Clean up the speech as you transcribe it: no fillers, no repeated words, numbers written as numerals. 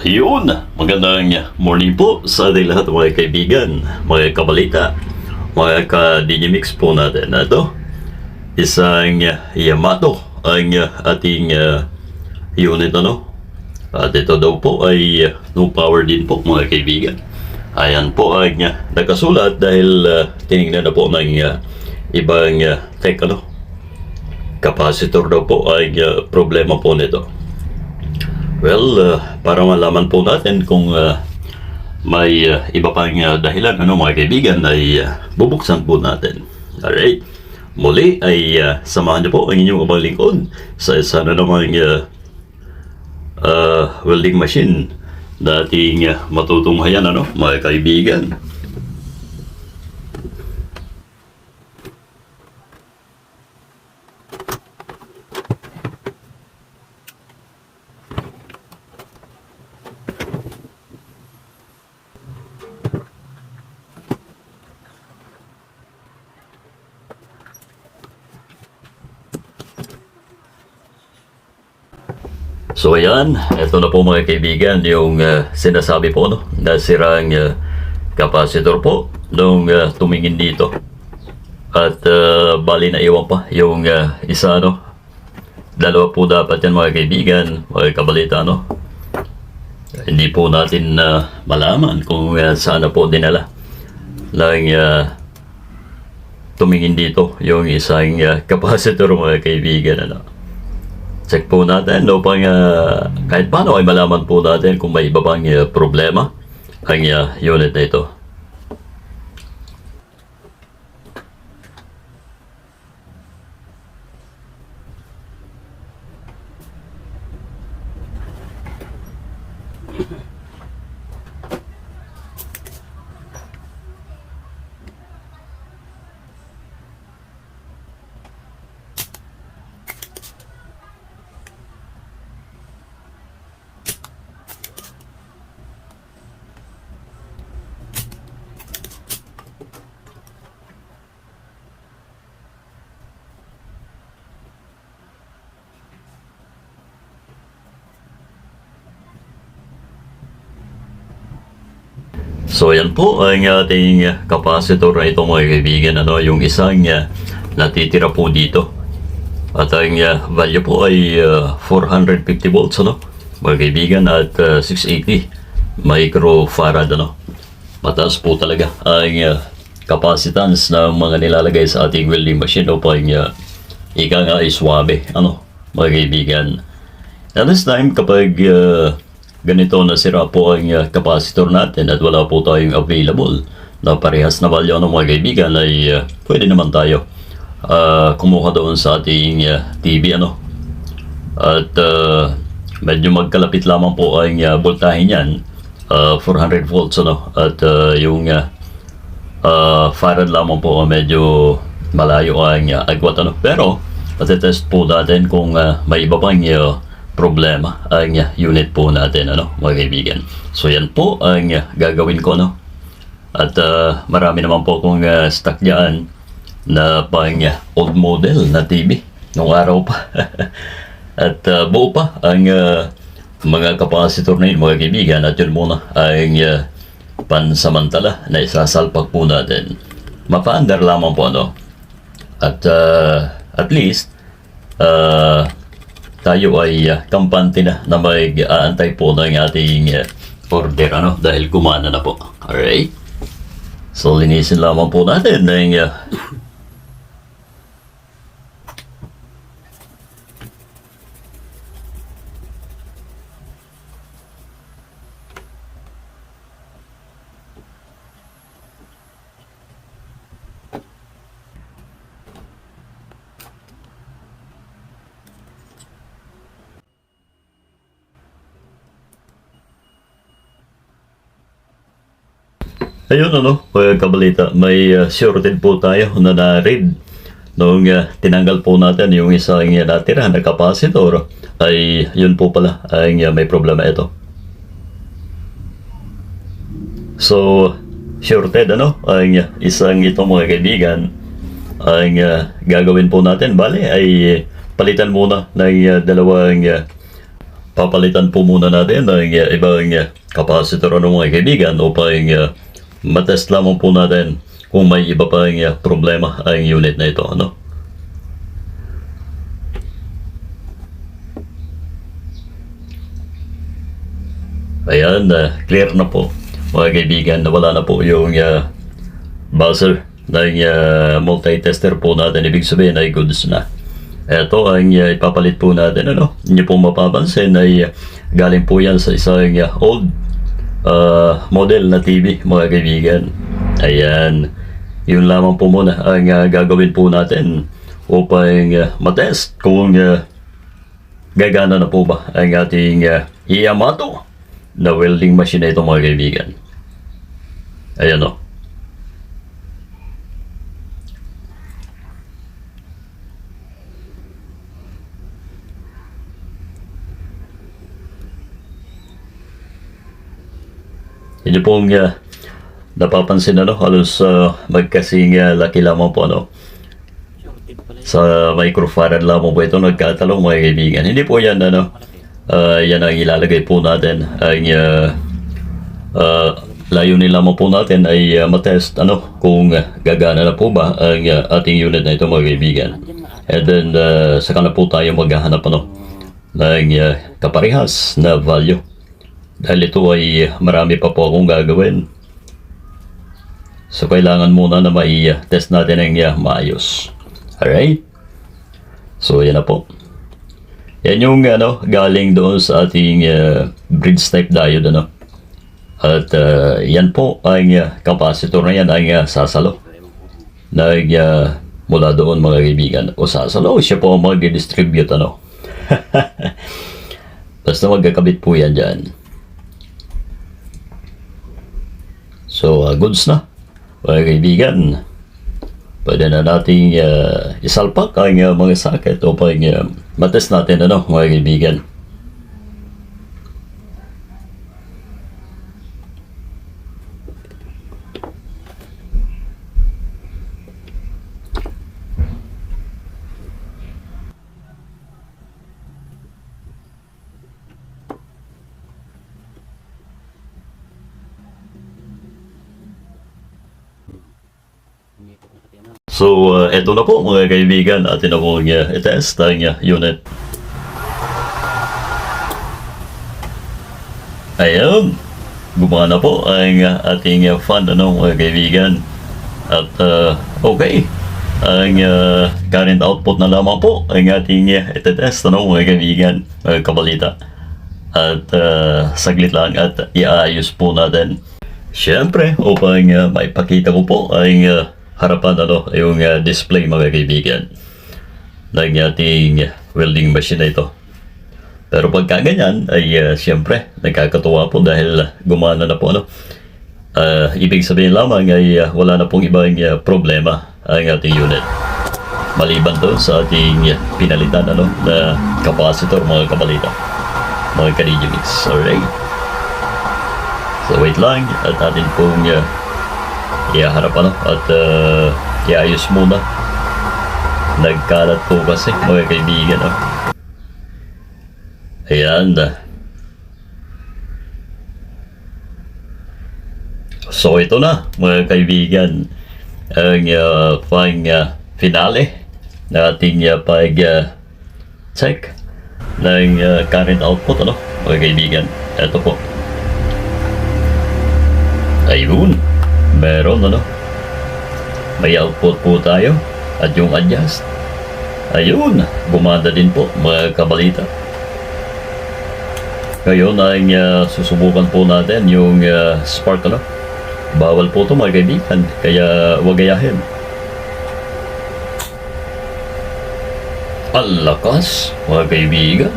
Yun, magandang morning po sa ating lahat mga kaibigan, mga kabalita, mga ka-Digimix po natin. Ito, isang Yamato ang ating unit At ito daw po ay no power din po mga kaibigan. Ayan po ang nakasulat dahil tinignan na po ng ibang tech capacitor daw po ay problema po nito. Well, para malaman po natin kung may iba pang dahilan mga kaibigan ay bubuksan po natin. Alright, muli ay samahan niyo po ang inyong abang lingkod sa isa na namang welding machine na ating matutunghayan mga kaibigan. So ayan, ito na po mga kaibigan yung sinasabi po na sirang capacitor po nung tumingin dito. At bali na iwan pa yung isa dalawa po dapat yan mga kaibigan, mga kabalita Hindi po natin malaman kung saan na po dinala lang tumingin dito yung isang capacitor mga kaibigan Check po natin upang kahit paano ay malaman po natin kung may iba pang problema ang unit na ito. So yan po ang ating capacitor na ito mga kaibigan yung isang natitira po dito. At ang value po ay 450 volts mga kaibigan at 680 microfarad Mataas po talaga ang capacitance ng mga nilalagay sa ating welding machine upang ika nga ay swabe mga kaibigan. At this time kapag ganito na sira po ang capacitor natin at wala po tayong available na parehas na value mga kaibigan ay pwede naman tayo kumuha doon sa ating TV at medyo magkalapit lamang po ang voltahe niyan 400 volts at yung farad lamang po medyo malayo ang agwat pero matetest po natin kung may iba pang problema ang unit po natin mga kaibigan. So yan po ang gagawin ko at marami naman po akong stock dyan na pang old model na TV nung araw pa at buo pa ang mga capacitor na yun mga kaibigan at yun muna ang pansamantala na isasalpak po natin. Mapa-under lamang po at least tayo ay kampante na mag-aantay po ng ating order dahil gumana na po. Alright? So linisin lamang po natin ng ayun mga kabalita, may shorted po tayo na na-read nung tinanggal po natin yung isang natira na capacitor ay yun po pala ang may problema ito. So shorted ang isang ito mga kaibigan ang gagawin po natin bale ay palitan muna ng dalawang papalitan po muna natin ng ibang capacitor ano mga kaibigan upang matest lamang po natin kung may iba pang problema ang unit na ito. Ano? Ayan, clear na po mga kaibigan, nawala na po yung buzzer ng multi-tester po natin. Ibig sabihin ay goods na. Ito ang ipapalit po natin. Ano? Hindi po mapapansin ay galing po yan sa isang old model na TV mga kaibigan. Ayan, yun lamang po muna ang gagawin po natin upang matest kung gagana na po ba ang ating Yamato na welding machine na ito mga kaibigan. Ayan o. Hindi pong napapansin ano, halos magkasing laki lamang po ano. Sa microfarad lamang po ito nagkatalong mga kaibigan. Hindi po yan ano, yan ang ilalagay po natin. Ang layunin lamang po natin ay matest ano, kung gagana na po ba ang ating unit na ito mga kaibigan. And then saka na po tayo maghahanap ano, ng kaparehas na value. Dahil ito ay marami pa po akong gagawin. So kailangan muna na mai-test natin ang maayos. Alright? So yan na po. Yan yung ano, galing doon sa ating bridge type diode ano. At yan po ang capacitor na yan ang sasalo. Mula doon mga kaibigan. O sasalo, siya po ang mag-distribute ano. Basta magkakabit po yan dyan. So, goods na. Mga kaibigan, pwede na nating isalpak ang mga socket upang matest natin ano, mga kaibigan. So, eto na po mga kaibigan, atin na pong i-test ang unit. Ayan, gumana po ang ating fan ano, mga kaibigan. At okay, ang current output na lamang po ang ating i-test ano, mga kaibigan, mga kabalita. At saglit lang at iayos po natin. Siyempre, upang maipakita ko po ang harapan ano, yung display mga kaibigan ng ating welding machine na ito. Pero pagka ganyan ay siyempre nagkakatuwa po dahil gumana na po ano. Ibig sabihin lamang ay wala na pong ibang problema ang ating unit. Maliban doon sa ating pinalitan ano, na capacitor mga kabalita, mga ka-Digimix. Alright. So wait lang at atin pong iharap ano, at iayos muna. Nagkalat po kasi mga kaibigan oh. Ayan. So ito na mga kaibigan ang finale na ating check ng current output ano, mga kaibigan. Ito po. Ayun, meron ano, may output po tayo at yung adjust, ayun, gumanda din po mga kabalita. Ngayon ay susubukan po natin yung spark ano. Bawal po ito mga kaibigan, kaya huwag gayahin. Ang lakas mga kaibigan.